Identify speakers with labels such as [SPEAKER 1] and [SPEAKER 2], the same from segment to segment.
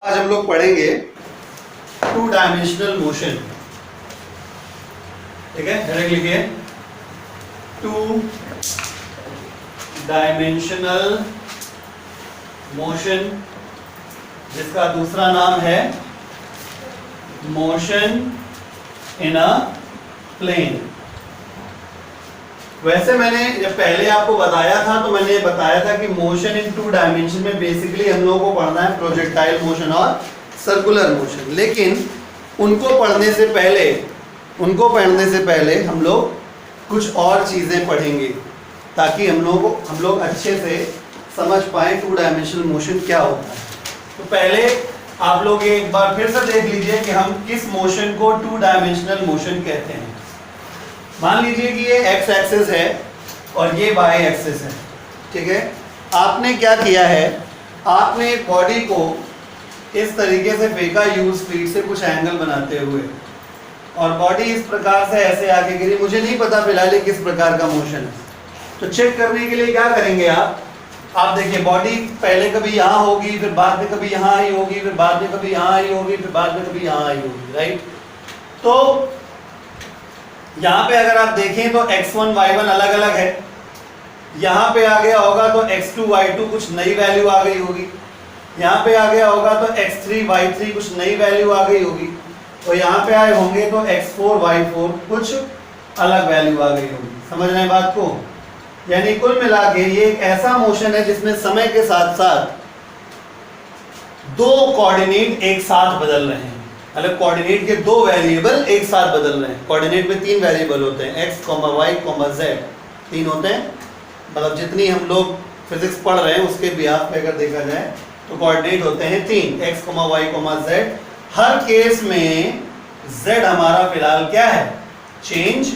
[SPEAKER 1] आज हम लोग पढ़ेंगे टू डायमेंशनल मोशन। ठीक है, हेडिंग लिखिए टू डायमेंशनल मोशन, जिसका दूसरा नाम है मोशन इन अ प्लेन। वैसे मैंने जब पहले आपको बताया था तो मैंने बताया था कि मोशन इन टू डायमेंशन में बेसिकली हम लोगों को पढ़ना है प्रोजेक्टाइल मोशन और सर्कुलर मोशन। लेकिन उनको पढ़ने से पहले हम लोग कुछ और चीज़ें पढ़ेंगे ताकि हम लोग अच्छे से समझ पाए टू डायमेंशनल मोशन क्या होता है। तो पहले आप लोग एक बार फिर से देख लीजिए कि हम किस मोशन को टू डायमेंशनल मोशन कहते हैं। मान लीजिए कि ये एक्स एक्सिस है और ये वाई एक्सिस है। ठीक है, आपने क्या किया है, आपने एक बॉडी को इस तरीके से फेंका यू स्पीड से कुछ एंगल बनाते हुए, और बॉडी इस प्रकार से ऐसे आगे गिरी। मुझे नहीं पता फिलहाल किस प्रकार का मोशन है, तो चेक करने के लिए क्या करेंगे आप देखिए बॉडी पहले कभी यहाँ होगी, फिर बाद में कभी यहाँ आई होगी, फिर बाद में कभी यहाँ आई होगी, फिर बाद में कभी यहाँ आई होगी, राइट। तो यहाँ पे अगर आप देखें तो x1 y1 अलग अलग है। यहाँ पे आ गया होगा तो x2 y2 कुछ नई वैल्यू आ गई होगी। यहाँ पे आ गया होगा तो x3 y3 कुछ नई वैल्यू आ गई होगी। और यहाँ पे आए होंगे तो x4 y4 कुछ अलग वैल्यू आ गई होगी। समझ रहे हैं बात को? यानी कुल मिला के ये एक ऐसा मोशन है जिसमें समय के साथ साथ दो कोऑर्डिनेट एक साथ बदल रहे हैं। मतलब कोऑर्डिनेट के दो वेरिएबल एक साथ बदल रहे हैं। कोऑर्डिनेट में तीन वेरिएबल होते हैं, x, y, z, तीन होते हैं। मतलब जितनी हम लोग फिजिक्स पढ़ रहे हैं उसके बिहाफ पे अगर देखा जाए तो कोऑर्डिनेट होते हैं तीन, x, y, z। हर केस में z हमारा फिलहाल क्या है, चेंज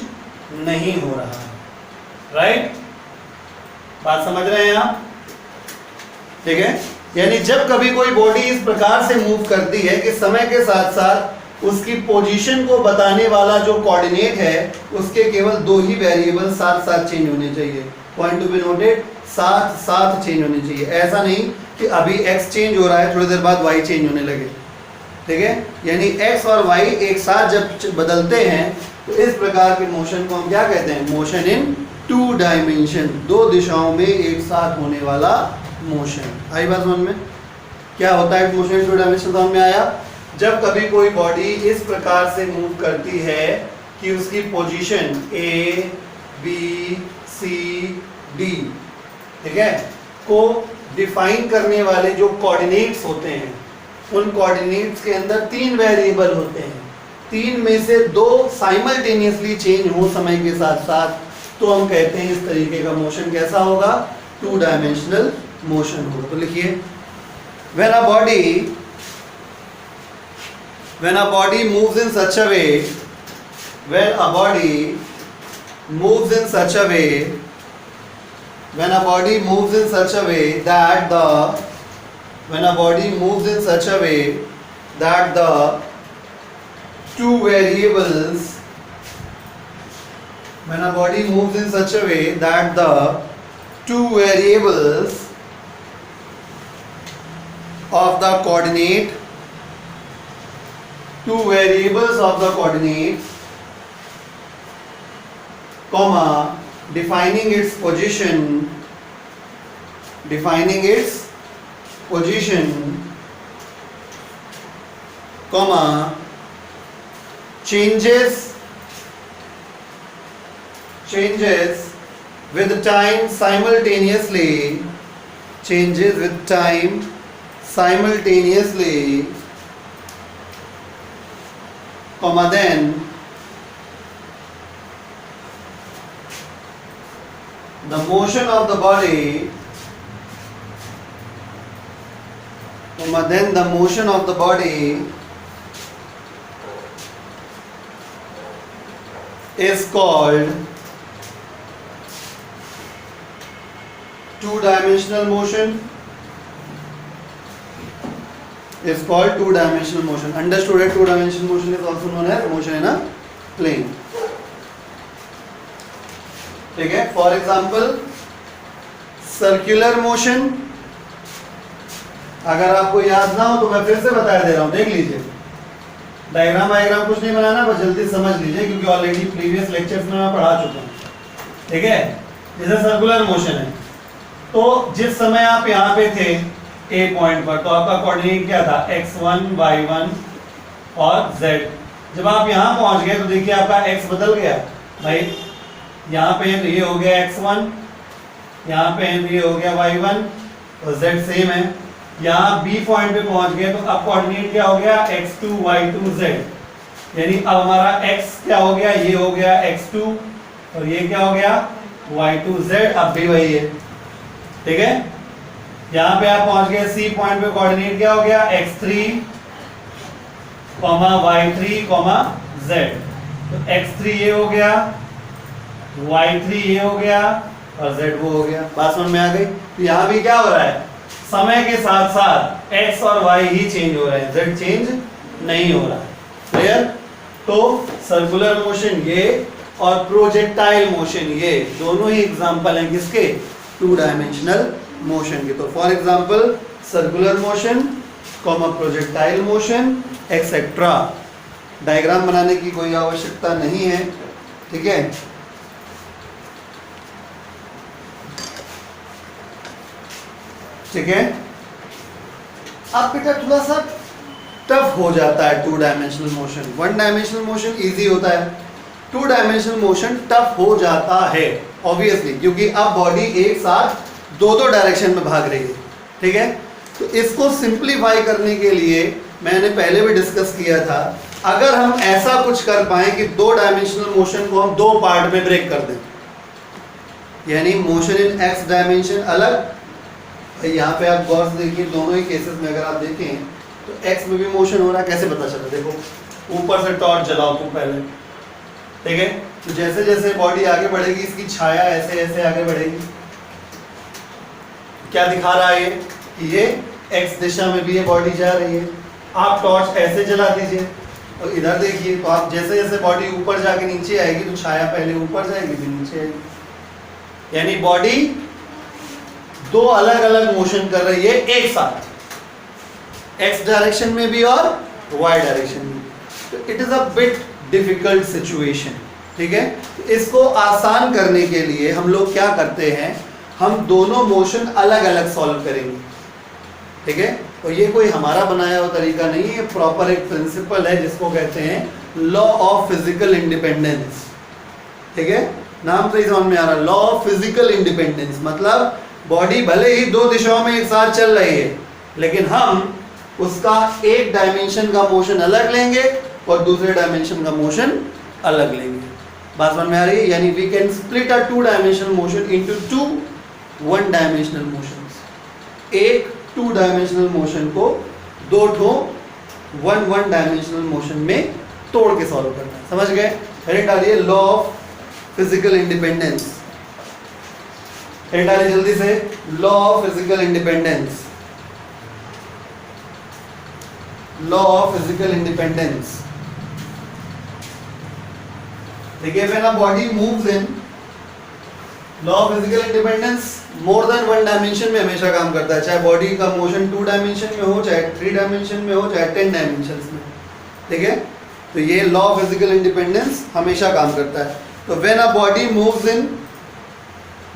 [SPEAKER 1] नहीं हो रहा है, राइट। बात समझ रहे हैं आप? ठीक है, यानी जब कभी कोई बॉडी इस प्रकार से मूव करती है कि समय के साथ साथ उसकी पोजीशन को बताने वाला जो कोऑर्डिनेट है उसके केवल दो ही वेरिएबल साथ साथ चेंज होने चाहिए। पॉइंट टू बी नोटेड, साथ साथ चेंज होने चाहिए। ऐसा नहीं कि अभी x चेंज हो रहा है थोड़ी देर बाद y चेंज होने लगे। ठीक है, यानी x और y एक साथ जब बदलते हैं तो इस प्रकार के मोशन को हम क्या कहते हैं, मोशन इन टू डायमेंशन, दो दिशाओं में एक साथ होने वाला मोशन। आई बात समझ में? क्या होता है मोशन इन टू डायमेंशन? समझ में आया? जब कभी कोई बॉडी इस प्रकार से मूव करती है कि उसकी position A, B, C, D, ठीक है, को डिफाइन करने वाले जो कोऑर्डिनेट्स होते हैं, उन कोऑर्डिनेट्स के अंदर तीन वेरिएबल होते हैं। तीन में से दो साइमल्टेनियसली चेंज हो समय के साथ साथ, तो हम कहते हैं इस तरीके का मोशन कैसा होगा, टू डायमेंशनल मोशन होगा। तो लिखिए, when a body moves in such a way, when a body moves in such a way that the two variables of the coordinate, comma, defining its position, comma, changes with time simultaneously, comma, then the motion of the body, is called two-dimensional motion. Is called two-dimensional motion. Understood? Two-dimensional motion is also known as motion in a plane. ठीक है, for example circular motion अगर आपको याद ना हो तो मैं फिर से बता दे रहा हूँ, देख लीजिए। डायग्राम कुछ नहीं बनाना, बस जल्दी समझ लीजिए क्योंकि ऑलरेडी प्रीवियस लेक्चर्स में मैं पढ़ा चुका हूँ। ठीक है, जैसे सर्कुलर मोशन है, तो जिस समय आप यहाँ पे थे ए पॉइंट पर, तो आपका कोऑर्डिनेट क्या था, x1 y1 और z। जब आप यहाँ पहुंच गए तो देखिए आपका x बदल गया भाई, यहाँ पे है तो ये हो गया x1, यहाँ पे है तो ये हो गया y1 और z सेम है। यहाँ b पॉइंट पे पहुंच गए तो अब कोऑर्डिनेट क्या हो गया, x2 y2 z, यानी अब हमारा x क्या हो गया, ये हो गया x2 और ये क्या हो गया y2 z, अब भी वही है। ठीक है, यहाँ पे आप पहुंच गए सी पॉइंट पे, कोऑर्डिनेट क्या हो गया, x3, y3, z। तो x3 ये हो गया, y3 ये हो गया और z वो हो गया। बात समझ में आ गई? तो यहाँ भी क्या हो रहा है, समय के साथ साथ x और y ही चेंज हो रहे हैं, z चेंज नहीं हो रहा है। क्लियर? तो सर्कुलर मोशन ये और प्रोजेक्टाइल मोशन ये दोनों ही एग्जांपल हैं किसके, टू डायमेंशनल मोशन के। तो for example circular motion, projectile motion etcetera. Diagram बनाने की कोई आवश्यकता नहीं है। ठीक है, ठीक है। अब बेटा थोड़ा सा टफ हो जाता है to dimensional motion. One dimensional motion easy होता है, टू डायमेंशनल मोशन टफ हो जाता है ऑब्वियसली, क्योंकि अब बॉडी एक साथ दो डायरेक्शन में भाग रही है। ठीक है, तो इसको सिंप्लीफाई करने के लिए मैंने पहले भी डिस्कस किया था, अगर हम ऐसा कुछ कर पाए कि दो डायमेंशनल मोशन को हम दो पार्ट में ब्रेक कर दें, यानी मोशन इन एक्स डायमेंशन अलग, यहाँ पे आप गौर से देखिए दोनों ही केसेस में अगर आप देखें तो एक्स में भी मोशन हो रहा है। कैसे पता चला, देखो ऊपर से टॉर्च जलाओ तुम पहले। ठीक है, तो जैसे जैसे बॉडी आगे बढ़ेगी इसकी छाया ऐसे ऐसे आगे बढ़ेगी। क्या दिखा रहा है ये कि ये एक्स दिशा में भी ये बॉडी जा रही है। आप टॉर्च ऐसे जला दीजिए और इधर देखिए, तो आप जैसे जैसे बॉडी ऊपर जाके नीचे आएगी तो छाया पहले ऊपर जाएगी फिर नीचे आएगी, यानी बॉडी दो अलग अलग मोशन कर रही है एक साथ, एक्स डायरेक्शन में भी और वाई डायरेक्शन में। तो it is a bit difficult situation. ठीक है, तो इसको आसान करने के लिए हम लोग क्या करते हैं, हम दोनों मोशन अलग अलग सॉल्व करेंगे। ठीक है, तो ये कोई हमारा बनाया हुआ तरीका नहीं है, ये प्रॉपर एक प्रिंसिपल है जिसको कहते हैं लॉ ऑफ फिजिकल इंडिपेंडेंस। ठीक है, नाम तो समझ में आ रहा है, लॉ ऑफ फिजिकल इंडिपेंडेंस। मतलब बॉडी भले ही दो दिशाओं में एक साथ चल रही है, लेकिन हम उसका एक डायमेंशन का मोशन अलग लेंगे और दूसरे डायमेंशन का मोशन अलग लेंगे। बात समझ में आ रही है? यानी we can split a two dimensional motion into two one dimensional motions. एक टू डायमेंशनल मोशन को दो ठो वन डायमेंशनल मोशन में तोड़ के सॉल्व करना है। समझ गए? हेड डालिए law of physical independence, head डालिए जल्दी से, law of physical independence, law of physical independence. देखिए when a body moves in, law of physical independence more than one dimension में हमेशा काम करता है, चाहे बॉडी का मोशन टू डायमेंशन में हो, चाहे थ्री डायमेंशन में हो, चाहे 10 डायमेंशन में। ठीक है, तो ये लॉ ऑफ फिजिकल इंडिपेंडेंस हमेशा काम करता है। तो when a body moves in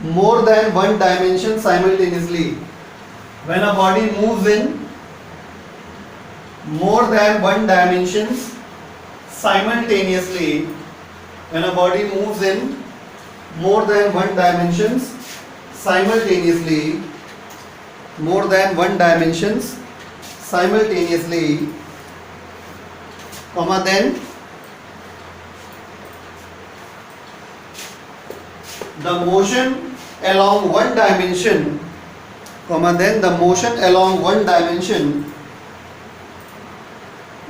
[SPEAKER 1] more than one dimension simultaneously, when a body moves in more than one dimensions simultaneously, when a body moves in more than one dimensions simultaneously, more than one dimensions simultaneously, comma then the motion along one dimension, comma then the motion along one dimension,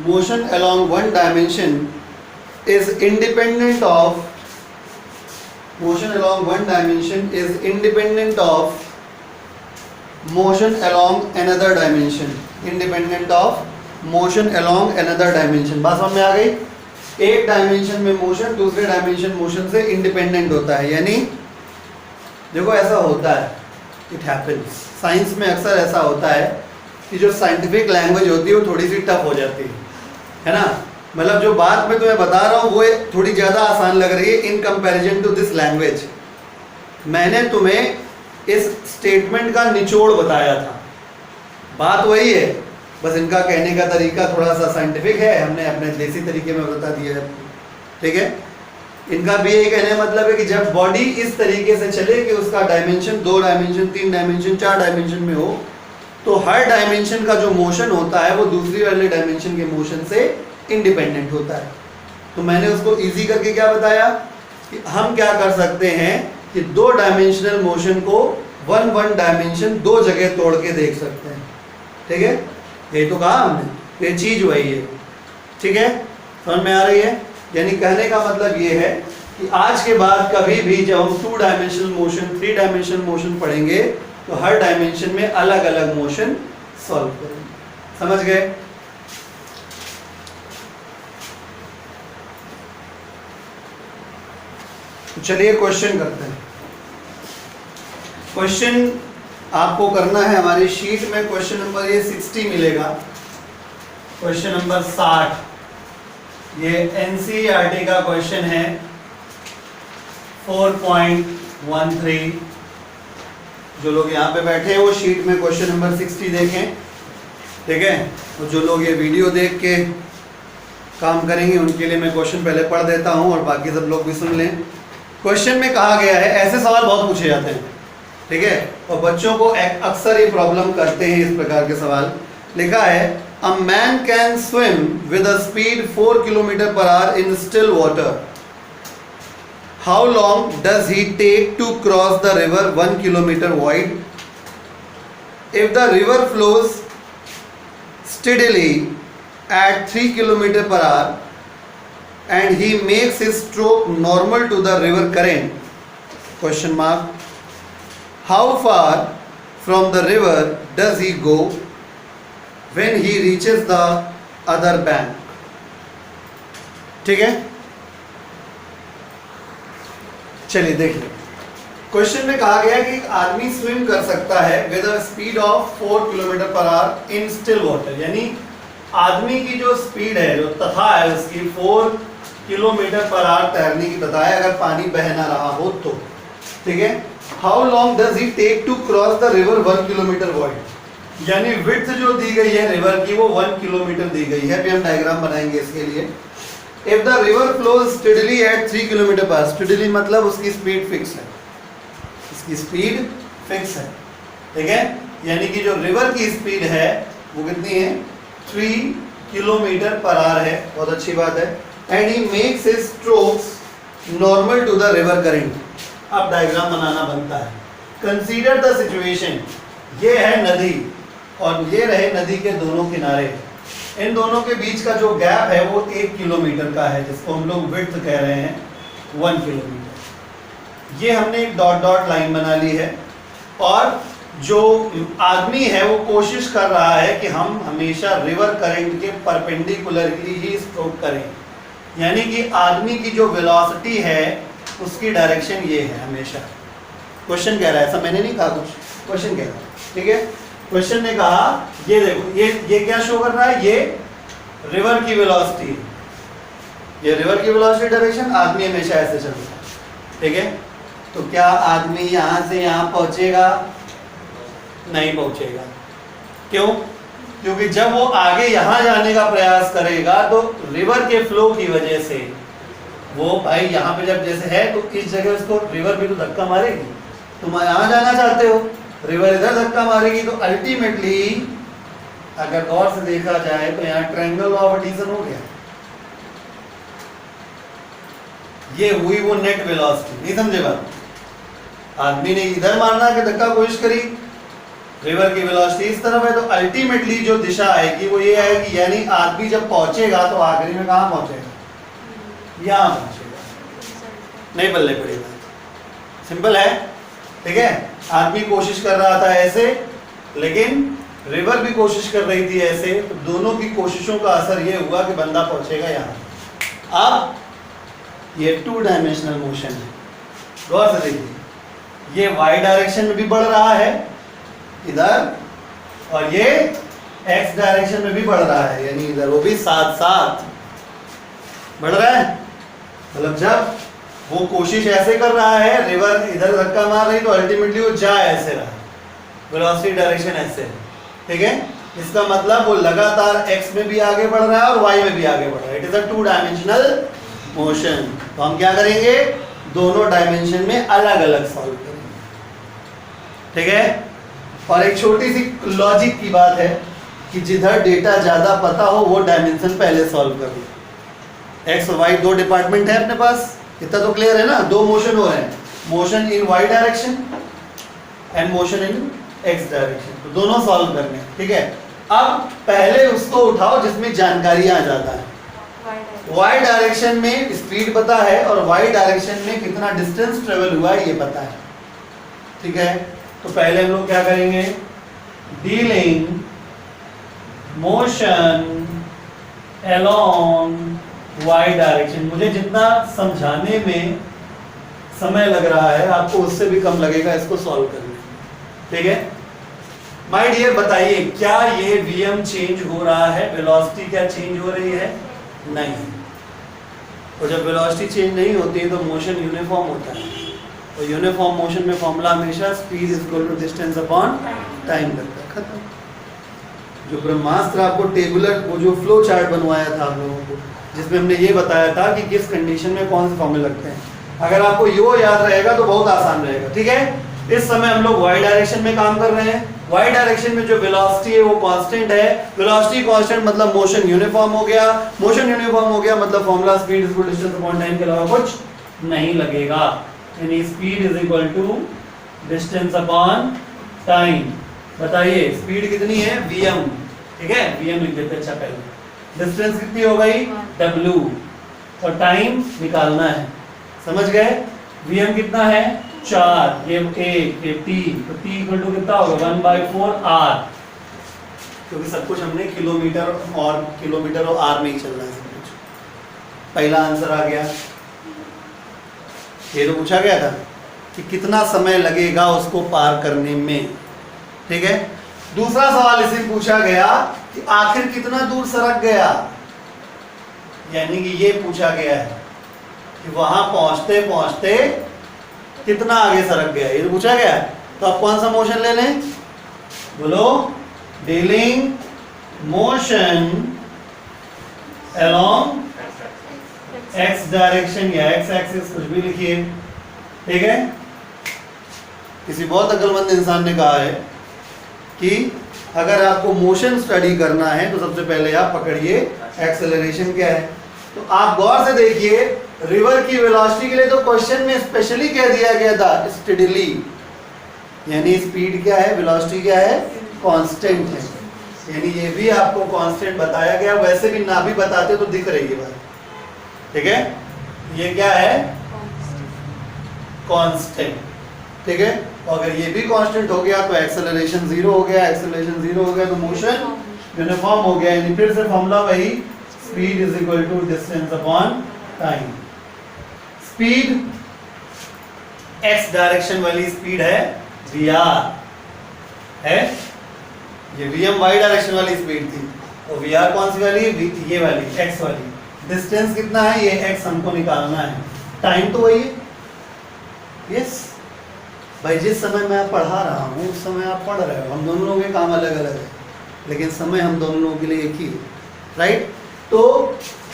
[SPEAKER 1] motion along one dimension is independent of, motion along one dimension is independent of motion along another dimension, independent of motion along another dimension। बात समझ में आ गई? एक dimension में motion दूसरे dimension motion से independent होता है। यानी देखो ऐसा होता है, इट हैपेंस, साइंस में अक्सर ऐसा होता है कि जो साइंटिफिक लैंग्वेज होती है वो थोड़ी सी टफ हो जाती है ना। मतलब जो बात मैं तुम्हें बता रहा हूँ वो थोड़ी ज़्यादा आसान लग रही है in comparison to this language. मैंने तुम्हें इस स्टेटमेंट का निचोड़ बताया था, बात वही है, बस इनका कहने का तरीका थोड़ा सा साइंटिफिक है, हमने अपने देसी तरीके में बता दिया है। ठीक है, इनका भी यही कहने मतलब है कि जब बॉडी इस तरीके से चले कि उसका डायमेंशन 2 डायमेंशन, 3 डायमेंशन, 4 डायमेंशन में हो, तो हर डायमेंशन का जो मोशन होता है वो दूसरी वाले डायमेंशन के मोशन से इंडिपेंडेंट होता है। तो मैंने उसको इजी करके क्या बताया कि हम क्या कर सकते हैं कि 2 डायमेंशनल मोशन को 1 डायमेंशन 2 जगह तोड़ के देख सकते हैं। ठीक है, यही तो कहा हमने, ये चीज वही है। ठीक है, समझ में आ रही है? यानी कहने का मतलब ये है कि आज के बाद कभी भी जब हम 2 डायमेंशनल मोशन, 3 डायमेंशनल मोशन पढ़ेंगे तो हर डायमेंशन में अलग अलग मोशन सॉल्व करेंगे। समझ गए? तो चलिए क्वेश्चन करते हैं। क्वेश्चन आपको करना है हमारी शीट में, क्वेश्चन नंबर ये 60 मिलेगा, क्वेश्चन नंबर 60। ये एनसीईआरटी का क्वेश्चन है 4.13। जो लोग यहाँ पे बैठे हैं वो शीट में क्वेश्चन नंबर 60 देखें। ठीक है, और जो लोग ये वीडियो देख के काम करेंगे उनके लिए मैं क्वेश्चन पहले पढ़ देता हूँ और बाकी सब लोग भी सुन लें। क्वेश्चन में कहा गया है, ऐसे सवाल बहुत पूछे जाते हैं, ठीक है, और बच्चों को अक्सर ये प्रॉब्लम करते हैं इस प्रकार के सवाल। लिखा है a man can swim with a speed 4 km/h in still water. How long does he take to cross the river 1 kilometer wide? If the river flows steadily at 3 km/h and he makes his stroke normal to the river current, question mark, how far from the river does he go when he reaches the other bank? ठीक है, चलिए देखिए। Question में कहा गया कि एक आदमी स्विम कर सकता है with a speed of 4 km/h in still water, यानी आदमी की जो स्पीड है, जो तथा है उसकी 4 km/h तैरने की तथा है, अगर पानी बह ना रहा हो तो। ठीक है, how long does he take to cross the river 1 kilometer wide, यानी विड्थ जो दी गई है रिवर की वो 1 किलोमीटर दी गई है। अभी हम डायग्राम बनाएंगे इसके लिए। If the river flows steadily at 3 km/h, steadily मतलब उसकी स्पीड फिक्स है, इसकी स्पीड फिक्स है। ठीक है, यानी कि जो रिवर की स्पीड है वो कितनी है, 3 km/h है, बहुत अच्छी बात है। And he makes his strokes normal to the river current. अब डायग्राम बनाना बनता है। कंसीडर द सिचुएशन, ये है नदी और ये रहे नदी के दोनों किनारे, इन दोनों के बीच का जो गैप है वो 1 किलोमीटर का है, जिसको हम लोग विड्थ कह रहे हैं 1 किलोमीटर। ये हमने एक डॉट डॉट लाइन बना ली है और जो आदमी है वो कोशिश कर रहा है कि हम हमेशा रिवर करंट के परपेंडिकुलरली ही स्ट्रोक करें, यानी कि आदमी की जो वेलोसिटी है उसकी डायरेक्शन ये है हमेशा। क्वेश्चन कह रहा है, ऐसा मैंने नहीं कहा, कुछ क्वेश्चन कह रहा है। ठीक है, क्वेश्चन ने कहा ये देखो, ये क्या शो कर रहा है, ये रिवर की वेलोसिटी, ये रिवर की वेलोसिटी डायरेक्शन, आदमी हमेशा ऐसे चल रहा है। ठीक है, तो क्या आदमी यहाँ से यहाँ पहुंचेगा? नहीं पहुंचेगा। क्यों? क्योंकि जब वो आगे यहाँ जाने का प्रयास करेगा तो रिवर के फ्लो की वजह से वो भाई यहाँ पे जब जैसे है तो इस जगह उसको रिवर भी तो धक्का मारेगी। तुम यहाँ जाना चाहते हो, रिवर इधर धक्का मारेगी, तो अल्टीमेटली अगर गौर से देखा जाए तो यहाँ ट्रायंगल ऑफ एडिशन हो गया। ये हुई वो नेट वेलोसिटी। नहीं समझे बात? आदमी ने इधर मारना के धक्का कोशिश करी, रिवर की वेलोसिटी इस तरफ है, तो अल्टीमेटली जो दिशा आएगी वो ये आएगी, यानी आदमी जब पहुंचेगा तो आखिरी में कहाँ पहुंचेगा? यहाँ पहुंचेगा। नहीं बल्ले पड़ेगा, सिंपल है। ठीक है, आदमी कोशिश कर रहा था ऐसे, लेकिन रिवर भी कोशिश कर रही थी ऐसे, तो दोनों की कोशिशों का असर ये हुआ कि बंदा पहुंचेगा यहाँ। अब ये 2 डायमेंशनल मोशन है, गौर से देखिए, ये y डायरेक्शन में भी बढ़ रहा है इधर, और ये एक्स डायरेक्शन में भी बढ़ रहा है, यानी इधर वो भी साथ साथ बढ़ रहा है। मतलब जब वो कोशिश ऐसे कर रहा है, रिवर इधर धक्का मार रही, तो अल्टीमेटली वो जा ऐसे रहा, वेलोसिटी डायरेक्शन ऐसे है, ठीक है। इसका मतलब वो लगातार x में भी आगे बढ़ रहा है और y में भी आगे बढ़ रहा है। It is a 2 dimensional motion. तो हम क्या करेंगे, दोनों डायमेंशन में अलग अलग सॉल्व करेंगे, ठीक है। और एक छोटी सी लॉजिक की बात है कि जिधर डेटा ज्यादा पता हो वो डायमेंशन पहले सॉल्व कर लो। एक्स और वाई 2 डिपार्टमेंट है अपने पास, इतना तो क्लियर है ना। 2 मोशन हो रहे हैं, motion in y direction and motion in x direction, तो दोनों सॉल्व करने हैं, ठीक है। अब पहले उसको उठाओ जिसमें जानकारी आ जाता है। y डायरेक्शन में स्पीड पता है और y डायरेक्शन में कितना डिस्टेंस ट्रेवल हुआ है ये पता है, ठीक है। तो पहले हम लोग क्या करेंगे, dealing motion along y direction. मुझे जितना समझाने में समय लग रहा है आपको उससे भी कम लगेगा इसको सॉल्व करने में, ठीक है। माय डियर बताइए, क्या ये vm चेंज हो रहा है, वेलोसिटी क्या चेंज हो रही है? नहीं। और जब वेलोसिटी चेंज नहीं होती है तो मोशन यूनिफॉर्म होता है, और यूनिफॉर्म मोशन में फॉर्मूला हमेशा speed is equal to distance upon time लगता है, खत्म। जो ब्रह्मास्त्र आपको टेबुलर वो जो फ्लो चार्ट बनवाया था आप लोगों को, जिसमें हमने ये बताया था कि किस कंडीशन में कौन से फॉर्मूले लगते हैं, अगर आपको यो याद रहेगा तो बहुत आसान रहेगा, ठीक है। इस समय हम लोग y डायरेक्शन में काम कर रहे हैं। y डायरेक्शन में जो वेलोसिटी है वो कांस्टेंट है। वेलोसिटी कांस्टेंट मतलब मोशन यूनिफॉर्म हो गया, मोशन यूनिफॉर्म हो गया मतलब formula speed is equal to distance upon time के अलावा कुछ नहीं लगेगा, यानी speed is equal to distance upon time. बताइए स्पीड कितनी है, vm, ठीक है, vm लिख देते हैं। अच्छा पहले डिस्टेंस कितनी हो गई, w, और टाइम निकालना है, समझ गए। vm कितना है, 4, ये 1, ये t, तो t इक्वल टू कितना होगा 1/4 r, क्योंकि सब कुछ हमने किलोमीटर और r में ही चलना है सब कुछ। पहला आंसर आ गया। ये तो पूछा गया था कि कितना समय लगेगा उसको पार करने में, ठीक है। दूसरा सवाल इसे पूछा गया कि आखिर कितना दूर सरक गया, यानी कि ये पूछा गया है कि वहां पहुंचते पहुंचते कितना आगे सरक गया, ये तो पूछा गया है। तो आप कौन सा मोशन ले लें, बोलो, dealing motion along x direction या x एक्सिस, कुछ भी लिखिए, ठीक है। किसी बहुत अक्लमंद इंसान ने कहा है कि अगर आपको मोशन स्टडी करना है तो सबसे पहले आप पकड़िए एक्सेलरेशन क्या है। तो आप गौर से देखिए, रिवर की वेलोसिटी के लिए तो क्वेश्चन में स्पेशली कह दिया गया था स्टेडीली, यानी स्पीड क्या है, वेलोसिटी क्या है, कांस्टेंट है, यानी ये भी आपको कांस्टेंट बताया गया। वैसे भी ना भी बताते तो दिख रही है बात, ठीक है। ये क्या है, कांस्टेंट, ठीक है। और अगर ये भी कांस्टेंट हो गया तो एक्सेलरेशन 0 हो गया, एक्सेलरेशन 0 हो गया तो मोशन यूनिफॉर्म हो गया, यानी फिर से फॉर्मूला वही, speed is equal to distance upon time. Speed x direction वाली स्पीड है vr, है ये vm y डायरेक्शन वाली स्पीड थी, तो vr कौन सी वाली, ये वाली x वाली। डिस्टेंस कितना है, ये x हमको निकालना है, टाइम तो वही है। यस भाई, जिस समय मैं पढ़ा रहा हूँ उस समय आप पढ़ रहे हो, हम दोनों लोगों के काम अलग अलग है लेकिन समय हम दोनों लोगों के लिए एक ही है, राइट। तो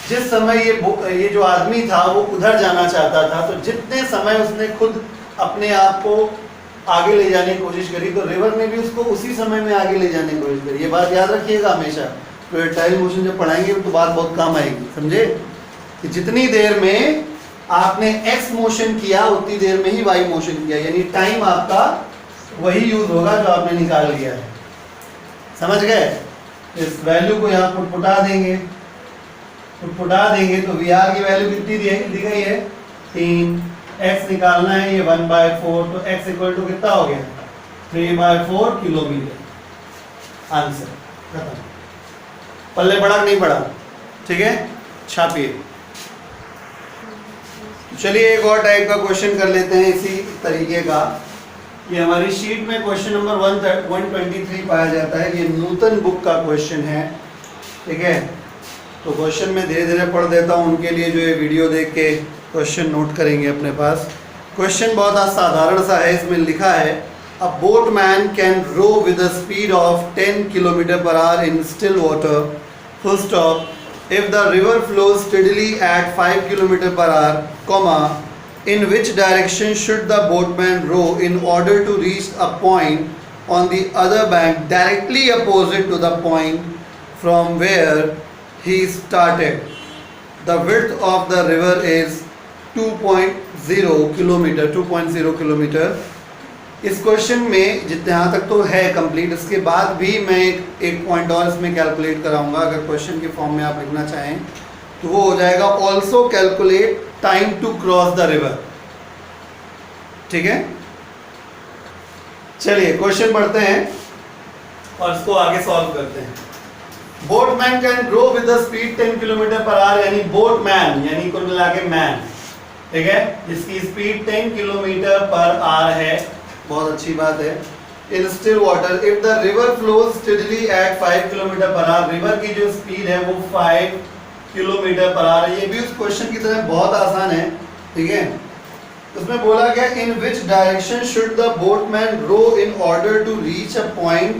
[SPEAKER 1] जिस समय ये जो आदमी था वो उधर जाना चाहता था, तो जितने समय उसने खुद अपने आप को आगे ले जाने की कोशिश करी, तो रिवर ने भी उसको उसी समय में आगे ले जाने की कोशिश करी। ये बात याद रखिएगा हमेशा, प्रोजेक्टाइल मोशन जब पढ़ाएंगे तो बात बहुत काम आएगी, समझे, कि जितनी देर में आपने x मोशन किया उतनी देर में ही y मोशन किया, यानी टाइम आपका वही यूज होगा जो आपने निकाल लिया है, समझ गए। इस वैल्यू को यहाँ पुटपुटा देंगे, पुटपुटा देंगे तो VR की वैल्यू कितनी दी गई है, 3, x निकालना है ये 1/4, तो x इक्वल टू कितना हो गया, 3/4 किलोमीटर। आंसर खत्म। पल्ले पड़ा नहीं पड़ा, ठीक है, छापिए। चलिए एक और टाइप का क्वेश्चन कर लेते हैं इसी तरीके का। ये हमारी शीट में क्वेश्चन नंबर 123 पाया जाता है। ये नूतन बुक का क्वेश्चन है, ठीक है। तो क्वेश्चन में धीरे धीरे पढ़ देता हूँ, उनके लिए जो ये वीडियो देख के क्वेश्चन नोट करेंगे अपने पास। क्वेश्चन बहुत साधारण सा है। इसमें लिखा है a boatman can row with a speed of 10 km/h in still water, full stop, if the river flows steadily at 5 km/h, comma, in which direction should the boatman row in order to reach a point on the other bank directly opposite to the point from where he started? The width of the river is 2.0 km। इस question में जहाँ तक तो है complete, इसके बाद भी मैं एक पॉइंट और इसमें कैलकुलेट कराऊंगा। अगर क्वेश्चन के फॉर्म में आप लिखना चाहें तो वो हो जाएगा also calculate time to cross the river, ठीक है। चलिए क्वेश्चन पढ़ते हैं और इसको आगे सॉल्व करते हैं। Boatman can row with the speed 10 km/h, यानी बोटमैन यानी कुल मिला के मैन, ठीक है, जिसकी स्पीड 10 km/h है। बहुत अच्छी बात है। In still water if the river flows steadily at 5 km/h, river की जो स्पीड है वो 5 km/h है। ये भी उस क्वेश्चन की तरह बहुत आसान है, ठीक है। उसमें बोला गया in which direction should the boatman row in order to reach a point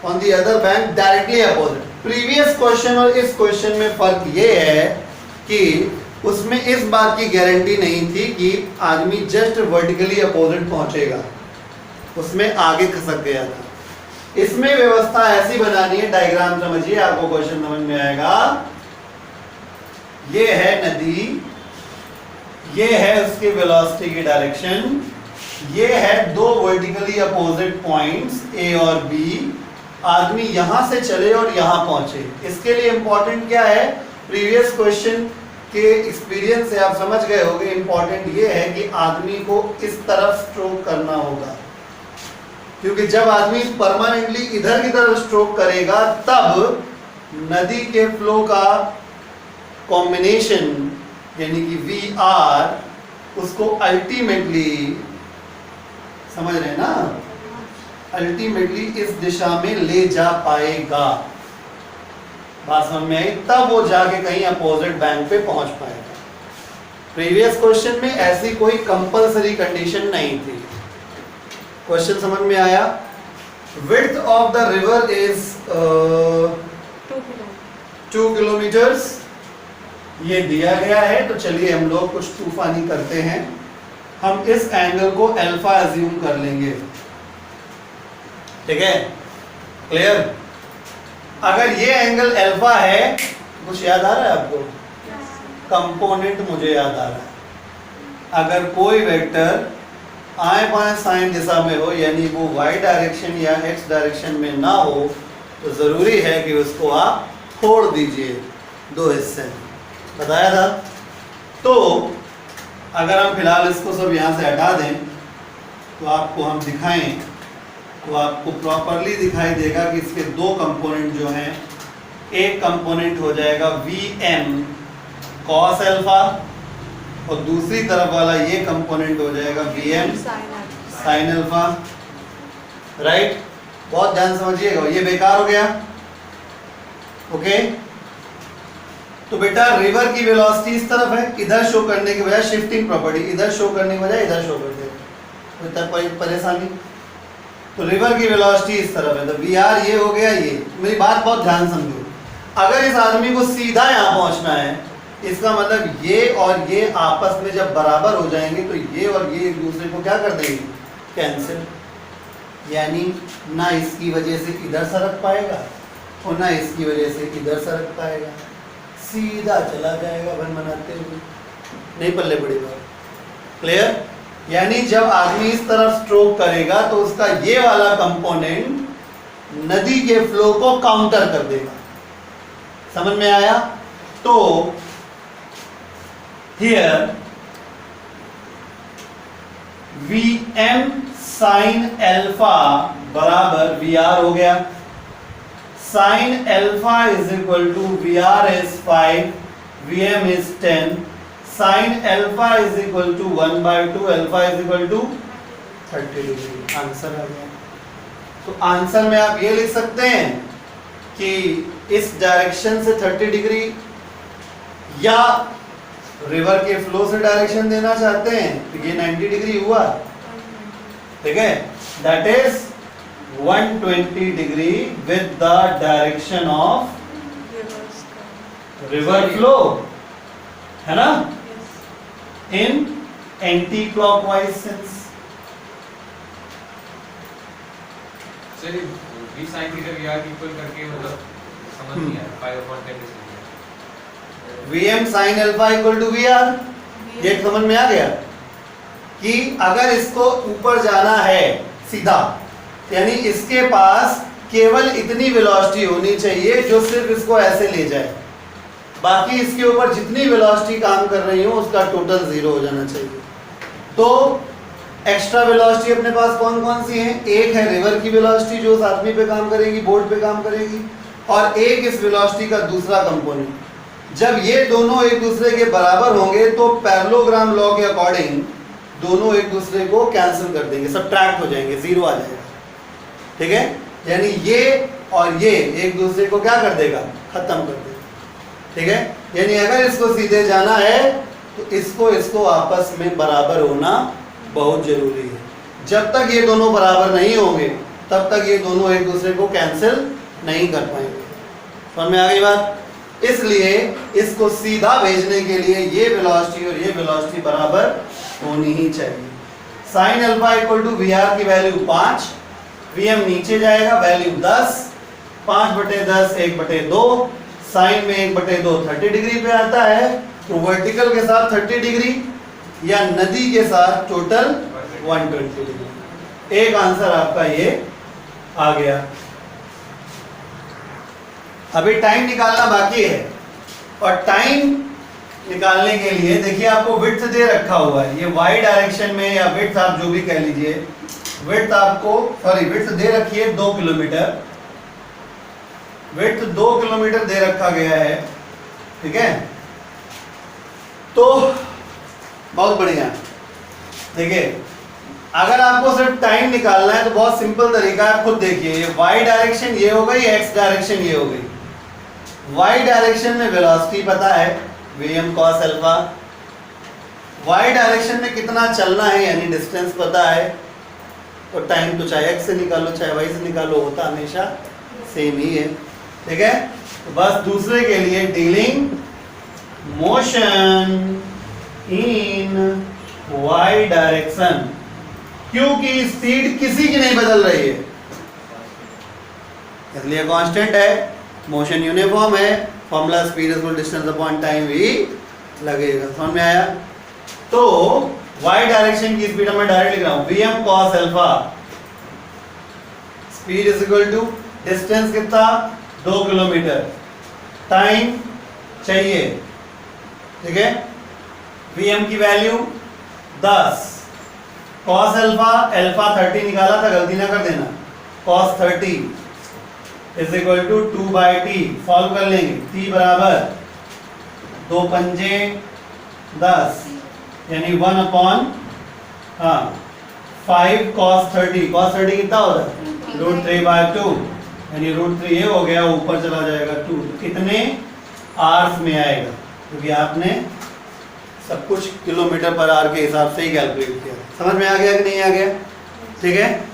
[SPEAKER 1] on the other bank directly opposite. Previous question और इस क्वेश्चन में फर्क ये है कि उसमें इस बात की गारंटी नहीं थी कि आदमी जस्ट वर्टिकली अपोजिट पहुंचेगा, उसमें आगे खसक गया था। इसमें व्यवस्था ऐसी बनानी है, डायग्राम समझिए आपको क्वेश्चन समझ में आएगा। ये है नदी, ये है उसके वेलोसिटी की डायरेक्शन, ये है दो वर्टिकली अपोजिट पॉइंट्स ए और बी। आदमी यहां से चले और यहां पहुंचे। इसके लिए इंपॉर्टेंट क्या है, प्रीवियस क्वेश्चन के एक्सपीरियंस से आप समझ गए होंगे। इंपॉर्टेंट ये है कि आदमी को इस तरफ स्ट्रोक करना होगा, क्योंकि जब आदमी परमानेंटली इधर की तरफ स्ट्रोक करेगा तब नदी के फ्लो का कॉम्बिनेशन यानी कि VR उसको अल्टीमेटली, समझ रहे हैं ना, अल्टीमेटली इस दिशा में ले जा पाएगा। बात समझ में आई? तब वो जाके कहीं अपोजिट बैंक पे पहुंच पाएगा। प्रीवियस क्वेश्चन में ऐसी कोई कंपलसरी कंडीशन नहीं थी। क्वेश्चन समझ में आया? Width of the river is 2 kilometres, ये दिया गया है। तो चलिए हम लोग कुछ तूफानी करते हैं। हम इस एंगल को अल्फा अज्यूम कर लेंगे, ठीक है, क्लियर। अगर ये एंगल अल्फा है, कुछ याद आ रहा है आपको? कंपोनेंट मुझे याद आ रहा है। अगर कोई वेक्टर आए बाएं साइन दिशा में हो, यानी वो y डायरेक्शन या x डायरेक्शन में ना हो, तो ज़रूरी है कि उसको आप फोड़ दीजिए दो हिस्से में, बताया था। तो अगर हम फिलहाल इसको सब यहाँ से हटा दें तो आपको हम दिखाएं तो आपको प्रॉपरली दिखाई देगा कि इसके दो कंपोनेंट जो हैं, एक कंपोनेंट हो जाएगा Vm cos अल्फा और दूसरी तरफ वाला ये कंपोनेंट हो जाएगा Vm sin अल्फा, राइट। बहुत ध्यान समझिएगा, ये बेकार हो गया, ओके। तो बेटा रिवर की वेलोसिटी इस तरफ है, इधर शो करने के बजाय शिफ्टिंग प्रॉपर्टी, इधर शो करने के बजाय इधर शो कर देगा, कोई परेशानी। तो रिवर की वेलोसिटी इस तरफ है, तो VR ये हो गया। ये मेरी बात बहुत ध्यान समझो। अगर इस आदमी को सीधा यहाँ पहुँचना है, इसका मतलब ये और ये आपस में जब बराबर हो जाएंगे तो ये और ये एक दूसरे को क्या कर देंगे, कैंसिल। यानी ना इसकी वजह से इधर सरक पाएगा और ना इसकी वजह से इधर सरक पाएगा, सीधा चला जाएगा बन बनाते हुए, नहीं पल्ले पड़ेगा, क्लियर। यानी जब आदमी इस तरफ स्ट्रोक करेगा तो उसका ये वाला कंपोनेंट नदी के फ्लो को काउंटर कर देगा, समझ में आया? तो हियर Vm sin अल्फा बराबर VR हो गया। sin alpha is equal to VR is 5, Vm is 10, sin alpha is equal to 1/2, alpha is equal to 30 degree answer आ गया। तो आंसर में आप ये लिख सकते हैं कि इस डायरेक्शन से 30 डिग्री, या रिवर के फ्लो से डायरेक्शन देना चाहते हैं तो ये 90 डिग्री हुआ, ठीक है, that is 120 degree with the direction of river flow, है ना, इन एंटी क्लॉकवाइज सेंस।
[SPEAKER 2] चलिए v sin theta v r equal करके मतलब समझ नहीं आया 5/10
[SPEAKER 1] Vm sin alpha equal to V R, ये समझ में आ गया कि अगर इसको ऊपर जाना है सीधा, यानी इसके पास केवल इतनी वेलोसिटी होनी चाहिए जो सिर्फ इसको ऐसे ले जाए, बाकी इसके ऊपर जितनी वेलोसिटी काम कर रही हो उसका टोटल जीरो हो जाना चाहिए। तो एक्स्ट्रा वेलोसिटी अपने पास कौन कौन सी है? एक है रिवर की वेलोसिटी जो उस आदमी पे काम करेगी, बोट पे काम करेगी, और एक इस वेलोसिटी का दूसरा कंपोनेंट। जब ये दोनों एक दूसरे के बराबर होंगे तो पैरेललोग्राम लॉ के अकॉर्डिंग दोनों एक दूसरे को कैंसिल कर देंगे, सब्ट्रैक्ट हो जाएंगे, जीरो आ जाएगा, ठीक है, यानी ये और ये एक दूसरे को क्या कर देगा? खत्म कर देगा, ठीक है। यानी अगर इसको सीधे जाना है तो इसको आपस में बराबर होना बहुत जरूरी है। जब तक ये दोनों बराबर नहीं होंगे तब तक ये दोनों एक दूसरे को कैंसिल नहीं कर पाएंगे। समझ में आ गई बात? इसलिए इसको सीधा भेजने के लिए ये वेलोसिटी और ये वेलोसिटी बराबर होनी ही चाहिए। Sine alpha equal to V R की वैल्यू 5, Vm नीचे जाएगा, वैल्यू 10, 5/10 1/2, साइन में 1/2 30 डिग्री पे आता है, तो वर्टिकल के साथ 30 डिग्री या नदी के साथ टोटल 120 डिग्री। एक आंसर आपका ये आ गया। अभी टाइम निकालना बाकी है, और टाइम निकालने के लिए देखिए आपको विड्थ दे रखा हुआ है, ये y डायरेक्शन में या विड्थ आप जो भी कह लीजिए, विड्थ आपको विड्थ दे रखी है 2 किलोमीटर, विड्थ 2 किलोमीटर दे रखा गया है, ठीक है। तो बहुत बढ़िया, देखिए अगर आपको सिर्फ टाइम निकालना है तो बहुत सिंपल तरीका है, खुद देखिए, ये y डायरेक्शन ये हो गई, x डायरेक्शन ये हो गई। y डायरेक्शन में वेलोसिटी पता है Vm cos alpha, y direction में कितना चलना है यानी डिस्टेंस पता है, और टाइम तो चाहे x से निकालो चाहे y से निकालो होता हमेशा सेम ही है, ठीक है। तो बस दूसरे के लिए dealing motion in y direction, क्योंकि स्पीड किसी की नहीं बदल रही है इसलिए कांस्टेंट है, मोशन यूनिफॉर्म है, formula speed equal distance upon time भी लगेगा। समझ में आया? तो y डायरेक्शन की स्पीड मैं डायरेक्ट लिख रहा हूं, Vm cos alpha, speed is equal to distance कितना 2 किलोमीटर, टाइम चाहिए, ठीक है, Vm की वैल्यू 10, cos अल्फा, अल्फा 30 निकाला था, गलती ना कर देना, cos 30 is equal to 2/t, solve कर लेंगे, t बराबर 2 पंजे 10 यानी 1/5 cos 30, cos 30 कितना होता है √3/2, यानी √3 ये हो गया, ऊपर चला जाएगा 2, कितने आवर्स में आएगा, क्योंकि आपने सब कुछ किलोमीटर पर आवर के हिसाब से ही कैलकुलेट किया। समझ में आ गया कि नहीं आ गया? ठीक है।